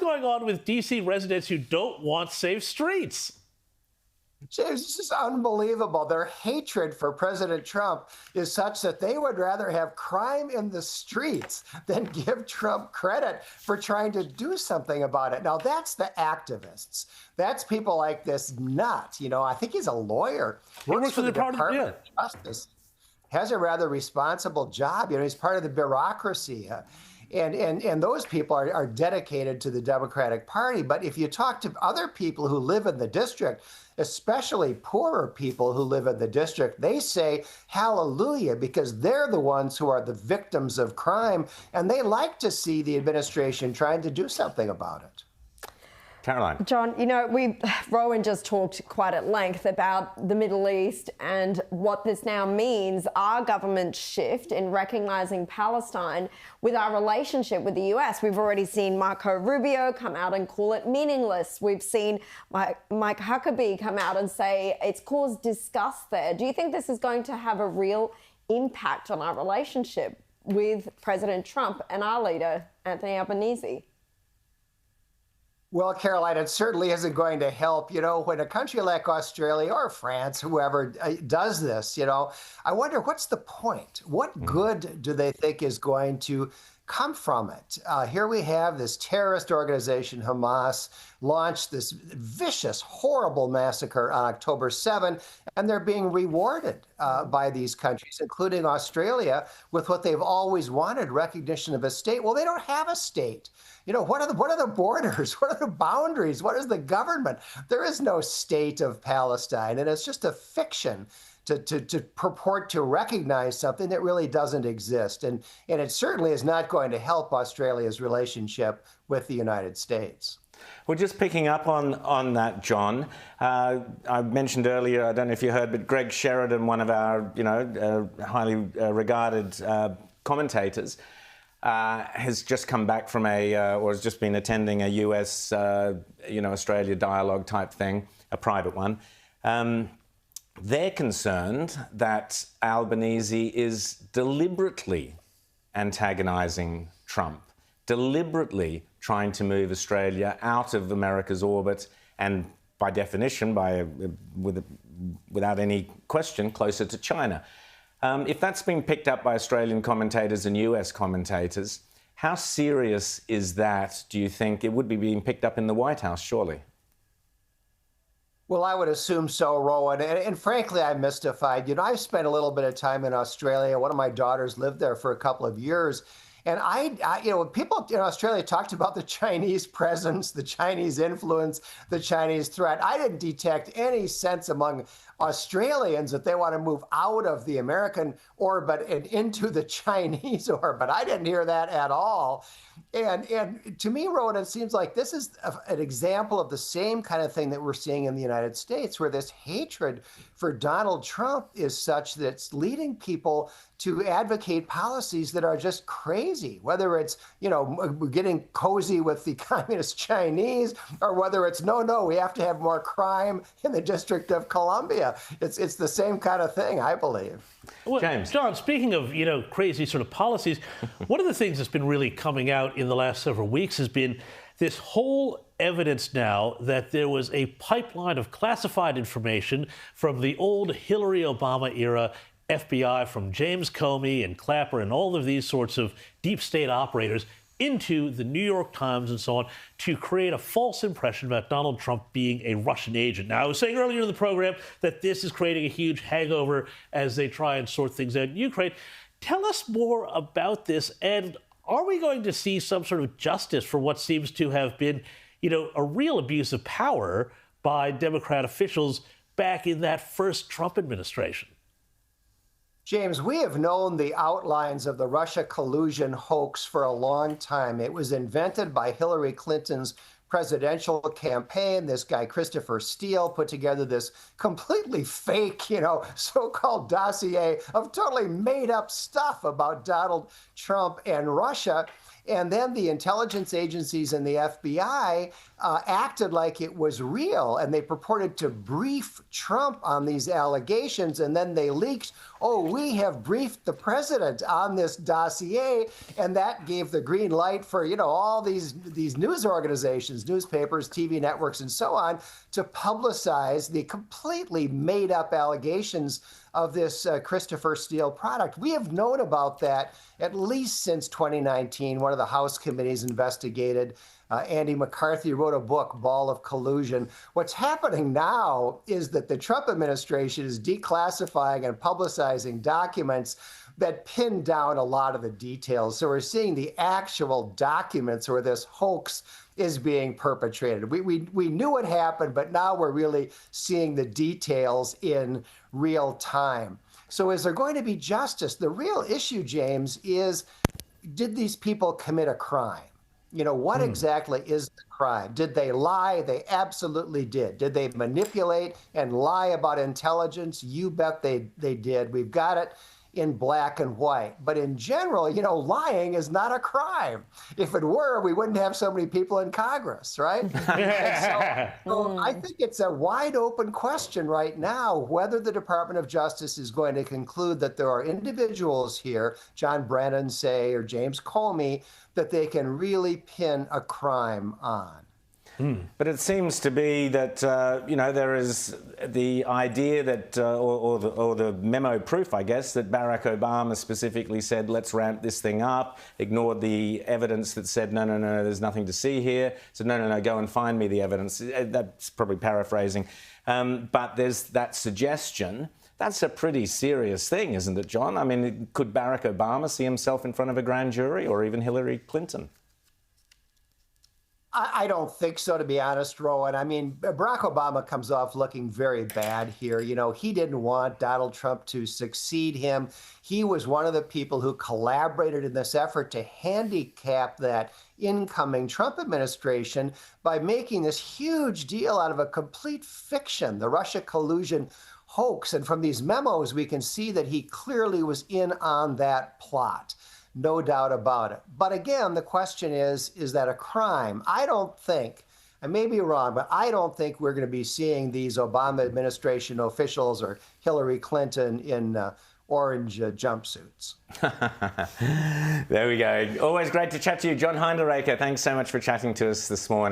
going on with D.C. residents who don't want safe streets? James, this is unbelievable. Their hatred for President Trump is such that they would rather have crime in the streets than give Trump credit for trying to do something about it. Now, that's the activists. That's people like this nut. You know, I think he's a lawyer. Works for the Department of Justice. Has a rather responsible job. You know, he's part of the bureaucracy. And those people are dedicated to the Democratic Party. But if you talk to other people who live in the district, especially poorer people who live in the district, they say hallelujah, because they're the ones who are the victims of crime, and they like to see the administration trying to do something about it. Caroline. John, you know, Rowan just talked quite at length about the Middle East and what this now means, our government's shift in recognising Palestine with our relationship with the US. We've already seen Marco Rubio come out and call it meaningless. We've seen Mike Huckabee come out and say it's caused disgust there. Do you think this is going to have a real impact on our relationship with President Trump and our leader, Anthony Albanese? Well, Caroline, it certainly isn't going to help. You know, when a country like Australia or France, whoever does this, you know, I wonder what's the point? What good do they think is going to come from it? Here we have this terrorist organization, Hamas, launched this vicious, horrible massacre on October 7, and they're being rewarded by these countries, including Australia, with what they've always wanted, recognition of a state. Well, they don't have a state. You know, what are the borders? What are the boundaries? What is the government? There is no state of Palestine, and it's just a fiction to purport to recognize something that really doesn't exist. And it certainly is not going to help Australia's relationship with the United States. Well, just picking up on that, John, I mentioned earlier, I don't know if you heard, but Greg Sheridan, one of our, highly regarded commentators, has just come back from or has just been attending a US, Australia dialogue type thing, a private one. They're concerned that Albanese is deliberately antagonising Trump, deliberately trying to move Australia out of America's orbit and, by definition, without any question, closer to China. If that's been picked up by Australian commentators and US commentators, how serious is that, do you think? It would be being picked up in the White House, surely. Well, I would assume so, Rowan. And frankly, I'm mystified. You know, I've spent a little bit of time in Australia. One of my daughters lived there for a couple of years. And when people in Australia talked about the Chinese presence, the Chinese influence, the Chinese threat, I didn't detect any sense among Australians that they want to move out of the American orbit and into the Chinese orbit. I didn't hear that at all. And to me, Rowan, it seems like this is an example of the same kind of thing that we're seeing in the United States, where this hatred for Donald Trump is such that it's leading people to advocate policies that are just crazy, whether it's, getting cozy with the communist Chinese, or whether it's, no, we have to have more crime in the District of Columbia. It's the same kind of thing, I believe. Well, James. John, speaking of, crazy sort of policies, one of the things that's been really coming out in the last several weeks has been this whole evidence now that there was a pipeline of classified information from the old Hillary Obama era FBI, from James Comey and Clapper and all of these sorts of deep state operators into the New York Times and so on to create a false impression about Donald Trump being a Russian agent. Now, I was saying earlier in the program that this is creating a huge hangover as they try and sort things out in Ukraine. Tell us more about this, and are we going to see some sort of justice for what seems to have been, a real abuse of power by Democrat officials back in that first Trump administration? James, we have known the outlines of the Russia collusion hoax for a long time. It was invented by Hillary Clinton's presidential campaign. This guy, Christopher Steele, put together this completely fake, so-called dossier of totally made up stuff about Donald Trump and Russia. And then the intelligence agencies and the FBI acted like it was real, and they purported to brief Trump on these allegations, and then they leaked oh, we have briefed the president on this dossier, and that gave the green light for, all these news organizations, newspapers, TV networks, and so on, to publicize the completely made-up allegations of this Christopher Steele product. We have known about that at least since 2019. One of the House committees investigated. Andy McCarthy wrote a book, Ball of Collusion. What's happening now is that the Trump administration is declassifying and publicizing documents that pin down a lot of the details. So we're seeing the actual documents where this hoax is being perpetrated. We knew it happened, but now we're really seeing the details in real time. So is there going to be justice? The real issue, James, is did these people commit a crime? What exactly is the crime? Did they lie? They absolutely did. Did they manipulate and lie about intelligence? You bet they did. We've got it in black and white. But in general, lying is not a crime. If it were, we wouldn't have so many people in Congress, right? So I think it's a wide open question right now whether the Department of Justice is going to conclude that there are individuals here, John Brennan, say, or James Comey, that they can really pin a crime on. But it seems to be that, there is the idea that, or the memo proof, I guess, that Barack Obama specifically said, let's ramp this thing up, ignored the evidence that said, no, there's nothing to see here. So, no, go and find me the evidence. That's probably paraphrasing. But there's that suggestion. That's a pretty serious thing, isn't it, John? I mean, could Barack Obama see himself in front of a grand jury, or even Hillary Clinton? I don't think so, to be honest, Rowan. I mean, Barack Obama comes off looking very bad here. He didn't want Donald Trump to succeed him. He was one of the people who collaborated in this effort to handicap that incoming Trump administration by making this huge deal out of a complete fiction, the Russia collusion hoax. And from these memos, we can see that he clearly was in on that plot. No doubt about it. But again, the question is that a crime? I don't think, I may be wrong, but I don't think we're going to be seeing these Obama administration officials or Hillary Clinton in orange jumpsuits. There we go. Always great to chat to you, John Hinderaker. Thanks so much for chatting to us this morning.